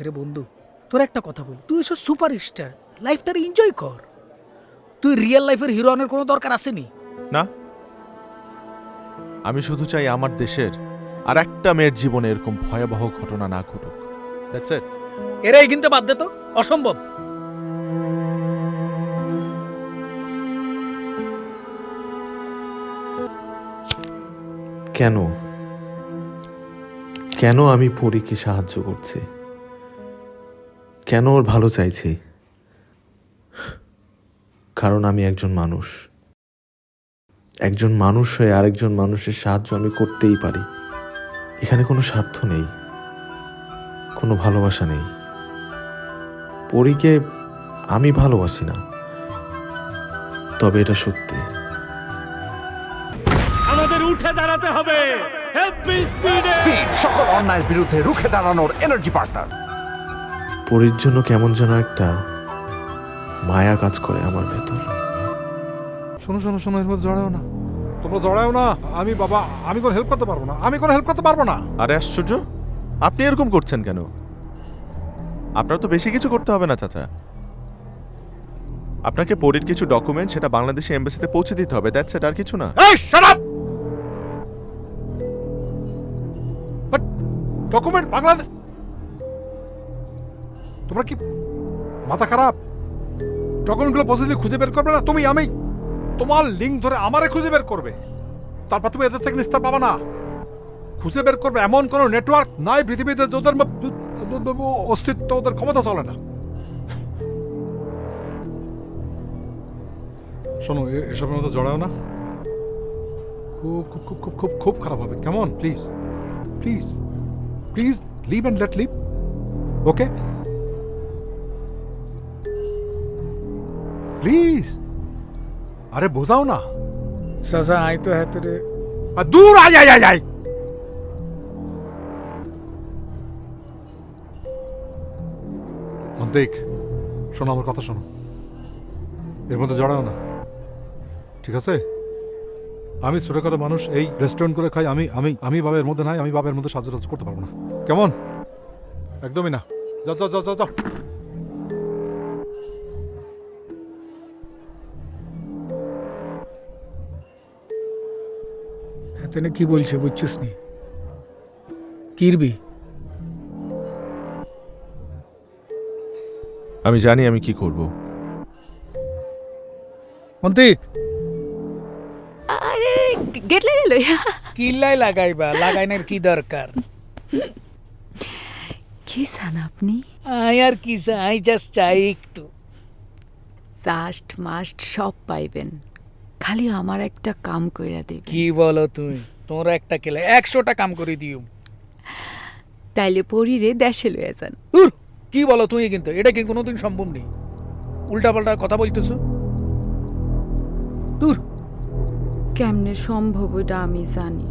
আরে বন্ধু, তোর একটা কথা বল, তুই এসব সুপারস্টার, লাইফটা এনজয় কর। তুই রিয়েল লাইফের হিরোইনের কোনো দরকার আসেনি। না, আমি শুধু চাই আমার দেশের আর একটা মেয়ের জীবনে এরকম ভয়াবহ ঘটনা না ঘটুক। That's it. এরাই কিনতে বাদ দে তো, অসম্ভব। কেন কেন আমি পরীকে সাহায্য করছি? কেন ওর ভালো চাইছি? কারণ আমি একজন মানুষ। একজন মানুষ হয়ে আরেকজন মানুষের সাহায্য আমি করতেই পারি। এখানে কোনো স্বার্থ নেই, কোনো ভালোবাসা নেই। পরীকে আমি ভালোবাসি না, তবে এটা সত্যি। আমাদের উঠে দাঁড়াতে হবে। স্পিড, সকল অন্যায়ের বিরুদ্ধে রুখে দাঁড়ানোর এনার্জি পার্টনার। পরীর জন্য কেমন যেন একটা মায়া কাজ করে আমার ভেতর। শোনো শোনো শোনো, এর মধ্যে জড়াও না, তোমরা জড়াও না। আমি কোনো হেল্প করতে পারবো না, আমি কোনো হেল্প করতে পারবো না। আরে আশ্চর্য, আপনি এরকম করছেন কেন? আপনার তো বেশি কিছু করতে হবে না চাচা। আপনাকে পরীর কিছু ডকুমেন্ট সেটা বাংলাদেশি এমবাসিতে পৌঁছে দিতে হবে। দ্যাটস ইট, আর কিছু না। এই shut up! But document Bangladesh, তোমরা কি মাথা খারাপ? ডকুমেন্টগুলো পজিটিভলি খুঁজে বের করবে না তুমি? আমি তোমার লিঙ্ক ধরে আমারে খুঁজে বের করবে, তারপর তুমি এদের থেকে নিস্তার পাবা না। খুঁজে বের করবে এমন কোনো নেটওয়ার্ক নাই পৃথিবীতে যাদের অস্তিত্ব, ওদের ক্ষমতা চলে না। শোনো, এসবের মধ্যে জড়াও না। খুব খুব খুব খুব খুব খুব খারাপ হবে। কেমন? Please please please leave and let live. Okay please. আরে বোঝাও না। চাচা আই তো হ্যাঁ রে। আর দূর আয় আয় আয় আয়। দেখ, শোনো আমার কথা শোনো, এর মধ্যে জড়াও না, ঠিক আছে? আমি ছোটখাটো মানুষ, এই রেস্টুরেন্ট করে খাই। আমি আমি আমি বাবার মধ্যে নাই, আমি বাবার মধ্যে সাহায্য করতে পারবো না। কেমন? একদমই না। যাও যাও যাও যাও যাও। হ্যাঁ কি বলছে বুঝছিস নি? কিরবি? আমি জানি আমি কি করব। অন্তিক, আরে গেট লাগাইল। কিল্লাই লাগাইবা, লাগাইনের কি দরকার? কি চান আপনি? আই আর কি চাই, জাস্ট চাই একটু। জাস্ট মাস্ট সব পাইবেন, খালি আমার একটা কাম কইরা দেবে। কি বলো তুই? তোমরা একটা কেলে 100টা কাম করে দিও। তাইলে পরিরে দেশে লইয়া যান। কি বলো তুই? কিন্তু এটা কি কোনোদিন সম্ভব নেই। উল্টাপাল্টা কথা বলতেছো। দূর। কেমনে সম্ভব ওইটা আমি জানি,